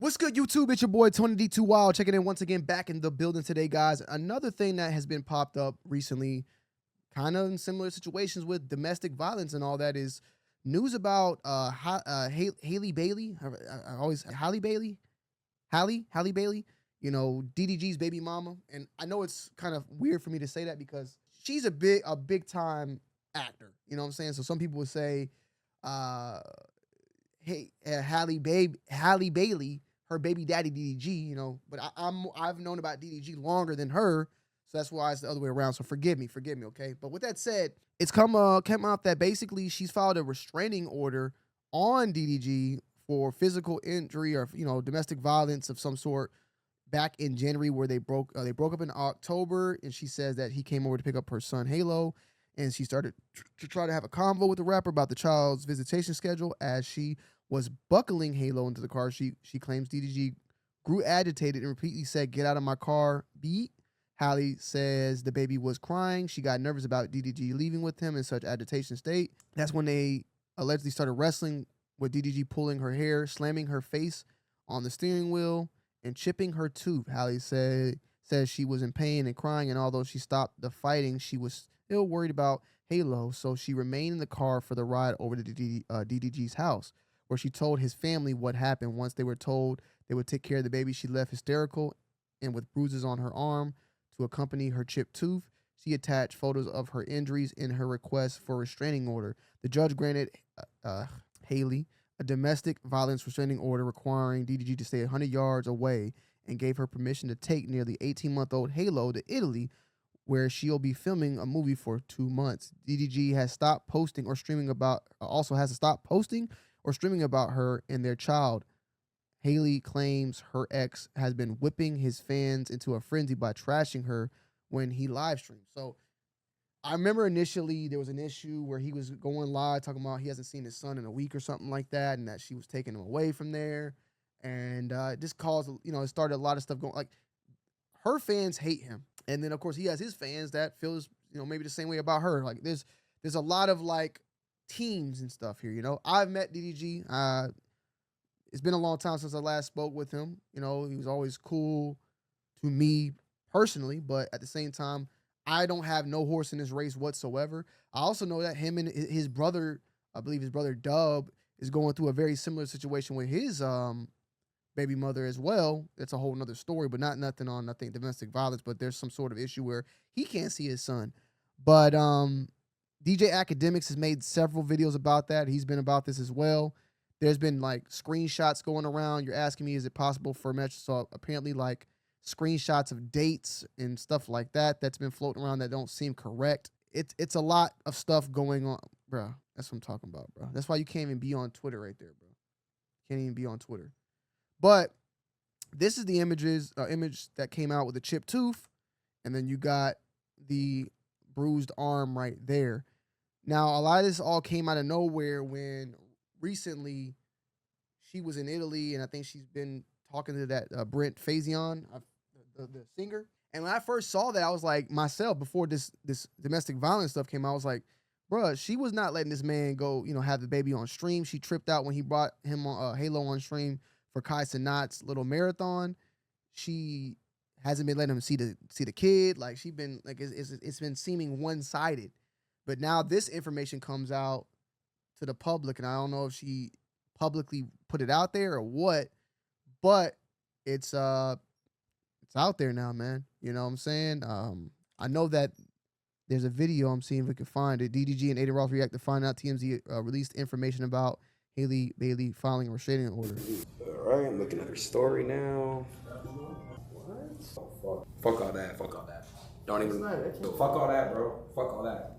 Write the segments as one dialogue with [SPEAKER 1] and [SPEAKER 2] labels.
[SPEAKER 1] What's good, YouTube? It's your boy Tony D2 Wild checking in once again back in the building today, guys. Another thing that has been popped up recently, kind of in similar situations with domestic violence and all that, is news about Haley Bailey. Haley Bailey. You know, DDG's baby mama. And I know it's kind of weird for me to say that because she's a big time actor. You know what I'm saying? So some people would say, hey, Haley Bailey, her baby daddy DDG, you know, but I've known about DDG longer than her, so that's why it's the other way around. So forgive me, okay? But with that said, it's came out that basically she's filed a restraining order on DDG for physical injury or domestic violence of some sort back in January, where they broke up in October, and she says that he came over to pick up her son Halo, and she started to try to have a convo with the rapper about the child's visitation schedule. As she was buckling Halo into the car, she claims DDG grew agitated and repeatedly said, "Get out of my car, beat." Haley says the baby was crying. She got nervous about DDG leaving with him in such agitation state. That's when they allegedly started wrestling, with DDG pulling her hair, slamming her face on the steering wheel, and chipping her tooth. Haley says she was in pain and crying, and although she stopped the fighting, she was still worried about Halo, so she remained in the car for the ride over to DDG's house, where she told his family what happened. Once they were told they would take care of the baby, she left hysterical and with bruises on her arm to accompany her chipped tooth. She attached photos of her injuries in her request for restraining order. The judge granted Haley a domestic violence restraining order requiring DDG to stay 100 yards away and gave her permission to take nearly 18-month-old Halo to Italy, where she'll be filming a movie for 2 months. DDG has stopped posting or streaming about her and their child. Haley claims her ex has been whipping his fans into a frenzy by trashing her when he live streams. So I remember initially there was an issue where he was going live talking about he hasn't seen his son in a week or something like that, and that she was taking him away from there. And it just caused, it started a lot of stuff going, like, her fans hate him. And then of course he has his fans that feels, maybe the same way about her. Like there's a lot of like teams and stuff here. I've met DDG. It's been a long time since I last spoke with him. He was always cool to me personally, but at the same time, I don't have no horse in this race whatsoever. I also know that him and his brother, I believe his brother Dub, is going through a very similar situation with his baby mother as well. It's a whole nother story, but nothing on, I think, domestic violence, but there's some sort of issue where he can't see his son. But DJ Academics has made several videos about that. He's been about this as well. There's been like screenshots going around. You're asking me, is it possible for Metro? So apparently like screenshots of dates and stuff like that that's been floating around that don't seem correct. It's a lot of stuff going on, bro. That's what I'm talking about, bro. That's why you can't even be on Twitter right there, bro. Can't even be on Twitter. But this is the image that came out with the chipped tooth, and then you got the bruised arm right there. Now, a lot of this all came out of nowhere when recently she was in Italy, and I think she's been talking to that Brent Faison, the singer. And when I first saw that, I was like, myself, before this domestic violence stuff came out, I was like, bruh, she was not letting this man go, have the baby on stream. She tripped out when he brought him on Halo on stream for Kai Cenat's little marathon. She hasn't been letting him see the kid. Like, she been like, it's been seeming one-sided. But now this information comes out to the public, and I don't know if she publicly put it out there or what, but it's out there now, man. You know what I'm saying? I know that there's a video, I'm seeing if we can find it. DDG and Ada Ross react to find out TMZ released information about Haley Bailey filing a restraining order.
[SPEAKER 2] All right, I'm looking at her story now. What? Fuck all that. Don't even. Fuck all that, bro. Fuck all that.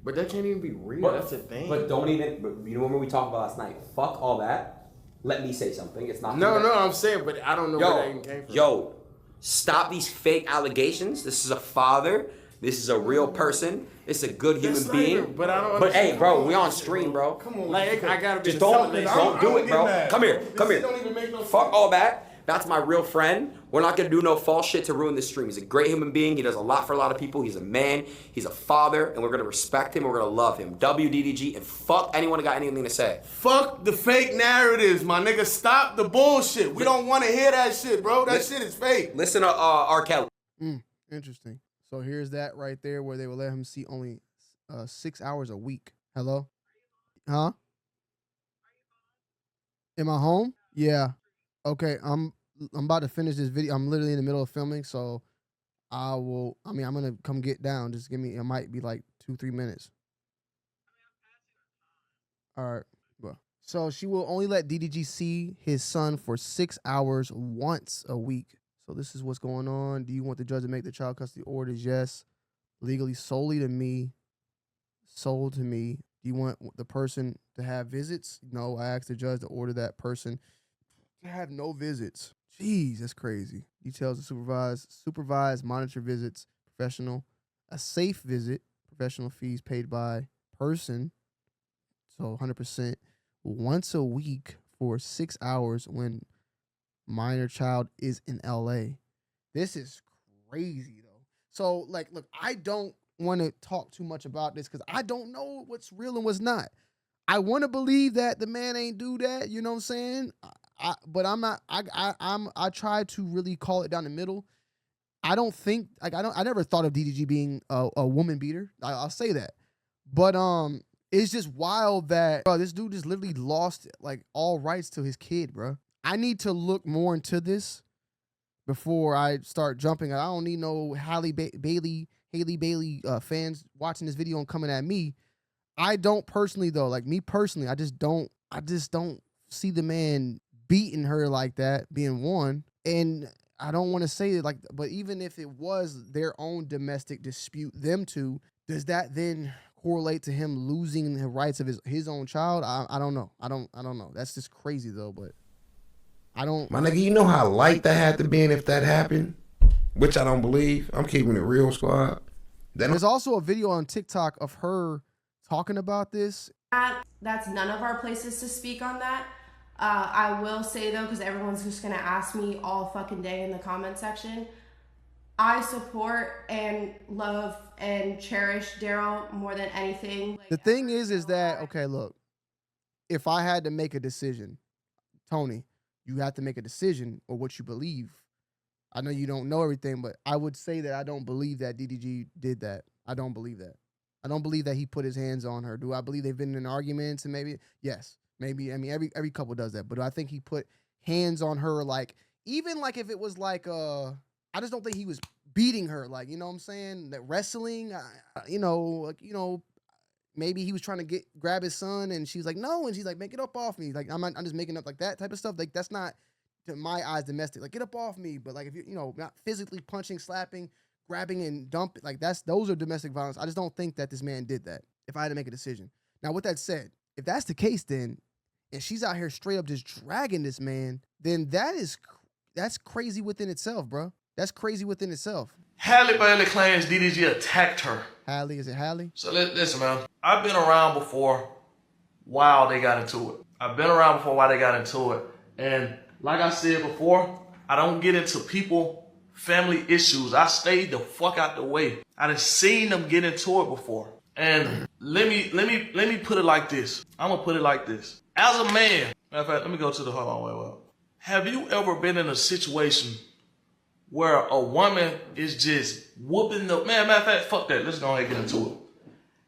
[SPEAKER 3] But that can't even be real.
[SPEAKER 2] But,
[SPEAKER 3] that's the thing.
[SPEAKER 2] But don't even. But you remember we talked about last night? Fuck all that. Let me say something. It's not.
[SPEAKER 3] No, I'm saying, but I don't know where that even came from.
[SPEAKER 2] Yo, stop these fake allegations. This is a father. This is a real person. It's a good human being.
[SPEAKER 3] Even, but I don't.
[SPEAKER 2] But hey, bro, we on stream, bro.
[SPEAKER 3] Come on, like I gotta be.
[SPEAKER 2] Just don't do it, bro. Come here.
[SPEAKER 3] Don't even make no
[SPEAKER 2] Fuck all that. That's my real friend. We're not gonna do no false shit to ruin this stream. He's a great human being. He does a lot for a lot of people. He's a man. He's a father, and we're gonna respect him. We're gonna love him. WDDG, and fuck anyone who got anything to say.
[SPEAKER 4] Fuck the fake narratives, my nigga. Stop the bullshit. We don't want to hear that shit, bro. That shit is fake.
[SPEAKER 2] Listen to R. Kelly.
[SPEAKER 1] Interesting. So here's that right there where they will let him see only 6 hours a week. Hello? Huh? Am I home? Yeah. Okay, I'm about to finish this video. I'm literally in the middle of filming, so I'm gonna come get down. Just give me, it might be like 2-3 minutes. All right. Well, so she will only let DDG see his son for 6 hours once a week. So this is what's going on. Do you want the judge to make the child custody orders? Yes. Legally, solely to me. Sold to me. Do you want the person to have visits? No, I asked the judge to order that person to have no visits. Jeez, that's crazy. Details of supervise, monitor visits, professional, a safe visit, professional fees paid by person. So 100% once a week for 6 hours when minor child is in LA. This is crazy though. So like, look, I don't want to talk too much about this because I don't know what's real and what's not. I want to believe that the man ain't do that, you know what I'm saying? But I'm not. I try to really call it down the middle. I don't think I never thought of DDG being a woman beater. I'll say that, but it's just wild that this dude just literally lost like all rights to his kid, bro. I need to look more into this before I start jumping. I don't need no Haley Bailey fans watching this video and coming at me. I don't personally though, like me personally, I just don't see the man beating her like that, being one. And I don't want to say it like, but even if it was their own domestic dispute, them two, does that then correlate to him losing the rights of his own child? I don't know. I don't know. That's just crazy though, but I don't.
[SPEAKER 5] My nigga, you know how light that had to be if that happened? Which I don't believe. I'm keeping it real, squad.
[SPEAKER 1] There's also a video on TikTok of her talking about this.
[SPEAKER 6] That's none of our places to speak on that. I will say though, because everyone's just gonna ask me all fucking day in the comment section, I support and love and cherish Daryl more than anything.
[SPEAKER 1] The thing is that, okay, look, if I had to make a decision, Tony, you have to make a decision or what you believe. I know you don't know everything, but I would say that I don't believe that DDG did that. I don't believe that. I don't believe that he put his hands on her. Do I believe they've been in arguments and maybe? Yes. Maybe. I mean, every couple does that. But I think he put hands on her, like, even like if it was like, I just don't think he was beating her. Like, you know what I'm saying? That wrestling, maybe he was trying to grab his son and she's like, no. And she's like, make it up off me. Like, I'm just making up like that type of stuff. Like, that's not, to my eyes, domestic. Like, get up off me. But like, if you're, not physically punching, slapping, grabbing and dumping, like those are domestic violence. I just don't think that this man did that if I had to make a decision. Now, with that said, if that's the case, then, and she's out here straight up just dragging this man, then that's crazy within itself, bro. That's crazy within itself.
[SPEAKER 7] Haley Bailey claims DDG attacked her.
[SPEAKER 1] Haley, is it Haley?
[SPEAKER 7] So listen, man. I've been around before while they got into it. And like I said before, I don't get into family issues. I stayed the fuck out the way. I done seen them get into it before. And let me put it like this. I'm gonna put it like this. As a man, matter of fact, let me go to the, hold on, wait. Have you ever been in a situation where a woman is just whooping matter of fact, fuck that, let's go ahead and get into it.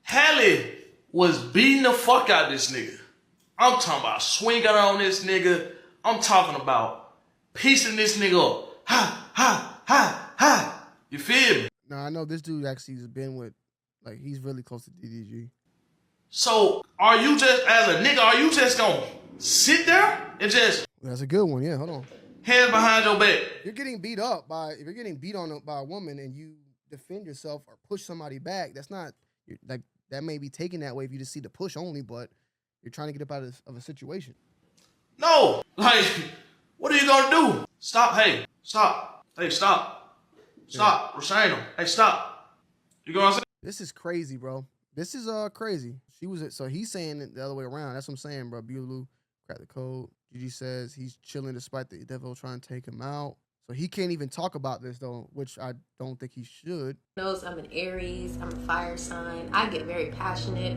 [SPEAKER 7] Haley was beating the fuck out of this nigga. I'm talking about swinging on this nigga. I'm talking about piecing this nigga up. Ha, ha, ha, ha. You feel me?
[SPEAKER 1] No, I know this dude actually has been with, like, he's really close to DDG.
[SPEAKER 7] So, are you just, as a nigga, are you just gonna sit there and just...
[SPEAKER 1] That's a good one, yeah, hold on.
[SPEAKER 7] Hands behind your back.
[SPEAKER 1] If you're getting beat on by a woman and you defend yourself or push somebody back, that's not, like, that may be taken that way if you just see the push only, but you're trying to get up out of a situation.
[SPEAKER 7] No, like, what are you gonna do? Stop, hey, stop. Hey, stop. Stop, yeah. Restrain him. Hey, stop. You know what I'm saying?
[SPEAKER 1] This is crazy, bro. This is crazy. So he's saying it the other way around. That's what I'm saying, bro. Bulu, crack the code. DDG says he's chilling despite the devil trying to take him out. So he can't even talk about this though, which I don't think he should.
[SPEAKER 8] Knows I'm an Aries, I'm a fire sign. I get very passionate.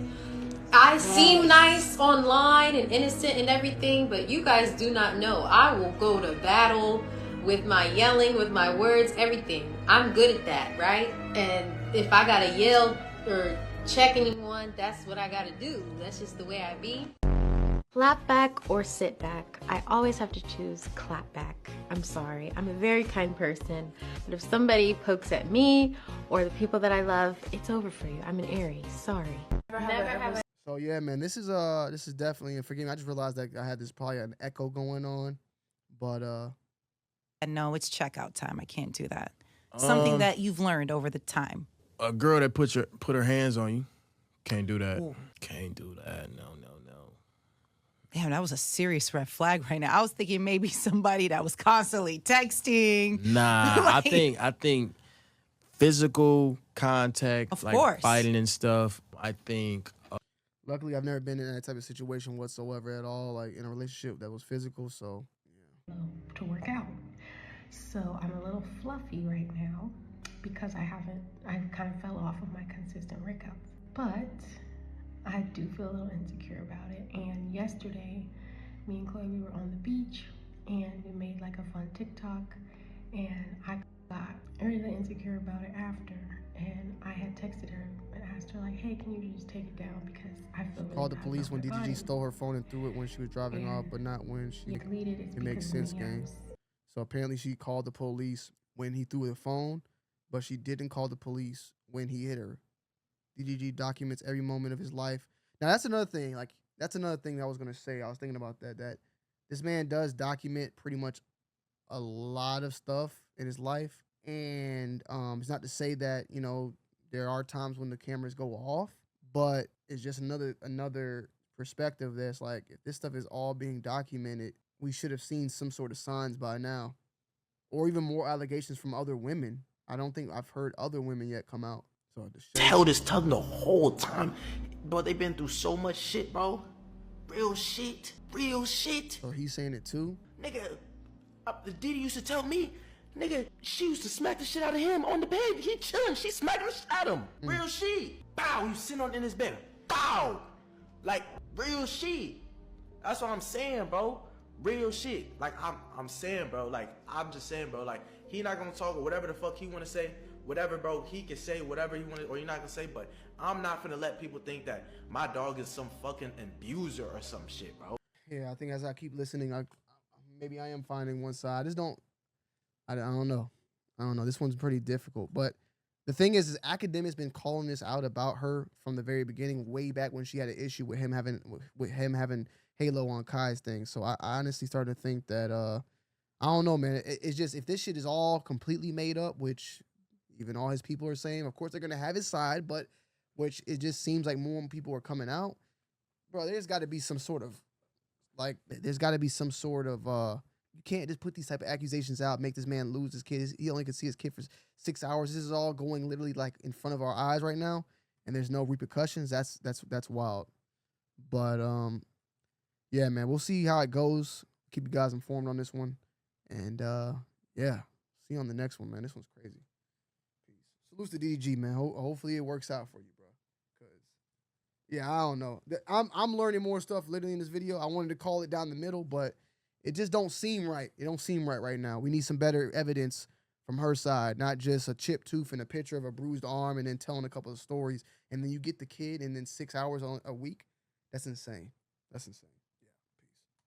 [SPEAKER 8] I seem nice online and innocent and everything, but you guys do not know. I will go to battle with my yelling, with my words, everything. I'm good at that, right? And if I gotta yell or check anyone, that's what I gotta do. That's just the way I be.
[SPEAKER 9] Clap back or sit back. I always have to choose clap back. I'm sorry. I'm a very kind person. But if somebody pokes at me or the people that I love, it's over for you. I'm an Aries. Sorry.
[SPEAKER 1] So yeah, man, this is definitely, and forgive me, I just realized that I had this probably an echo going on. But
[SPEAKER 10] no, it's checkout time. I can't do that. Something that you've learned over the time.
[SPEAKER 3] A girl that put her hands on you, can't do that. Ooh. Can't do that. No.
[SPEAKER 10] Damn, that was a serious red flag right now. I was thinking maybe somebody that was constantly texting.
[SPEAKER 3] Nah,
[SPEAKER 10] Like,
[SPEAKER 3] I think physical contact,
[SPEAKER 10] of
[SPEAKER 3] like
[SPEAKER 10] course.
[SPEAKER 3] fighting and stuff. I think.
[SPEAKER 1] Luckily, I've never been in that type of situation whatsoever at all, like in a relationship that was physical. So yeah.
[SPEAKER 11] To work out. So I'm a little fluffy right now because I kind of fell off of my consistent workouts. But I do feel a little insecure about it. And yesterday, me and Chloe, we were on the beach and we made like a fun TikTok, and I got really insecure about it after. And I had texted her and asked her like, hey, can you just take it down because I feel really
[SPEAKER 1] called the
[SPEAKER 11] bad
[SPEAKER 1] police
[SPEAKER 11] about
[SPEAKER 1] when
[SPEAKER 11] my
[SPEAKER 1] DDG
[SPEAKER 11] body.
[SPEAKER 1] stole her phone and threw it when she was driving off, but not when she
[SPEAKER 11] deleted it.
[SPEAKER 1] It makes sense, gang. So apparently she called the police when he threw the phone, but she didn't call the police when he hit her. DDG documents every moment of his life. Now that's another thing. Like that's another thing that I was gonna say. I was thinking about that this man does document pretty much a lot of stuff in his life, and it's not to say that there are times when the cameras go off, but it's just another perspective that's like, if this stuff is all being documented, we should have seen some sort of signs by now, or even more allegations from other women. I don't think I've heard other women yet come out. So
[SPEAKER 5] held his tongue the whole time. Bro, they been through so much shit, bro. Real shit.
[SPEAKER 1] So he's saying it too?
[SPEAKER 5] Nigga, Didi used to tell me, nigga, she used to smack the shit out of him on the bed. He chilling, she smacking the shit out of him. Real shit. Bow, he was sitting in his bed. Bow. Like, real shit. That's what I'm saying, bro. Real shit. Like, I'm saying, bro. Like, I'm just saying, bro. Like, he not gonna talk or whatever the fuck he wanna say. Whatever, bro, he can say whatever he wanted, or you're not gonna say, but I'm not gonna let people think that my dog is some fucking abuser or some shit, bro.
[SPEAKER 1] Yeah, I think as I keep listening, maybe I am finding one side. I just don't know. This one's pretty difficult. But the thing is Academia's been calling this out about her from the very beginning, way back when she had an issue with him having Halo on Kai's thing. So I honestly started to think that I don't know, man. It's just, if this shit is all completely made up, which even all his people are saying, of course they're gonna have his side, but which it just seems like more people are coming out. Bro, there's got to be some sort of you can't just put these type of accusations out, make this man lose his kid. He only can see his kid for 6 hours. This is all going literally like in front of our eyes right now, and there's no repercussions. That's wild. But yeah, man, we'll see how it goes. Keep you guys informed on this one, and yeah, see you on the next one, man. This one's crazy. Salute to DDG, man. Hopefully it works out for you, bro. Cause yeah, I don't know. I'm learning more stuff literally in this video. I wanted to call it down the middle, but it just don't seem right. It don't seem right now. We need some better evidence from her side, not just a chipped tooth and a picture of a bruised arm and then telling a couple of stories, and then you get the kid and then 6 hours a week. That's insane. That's insane.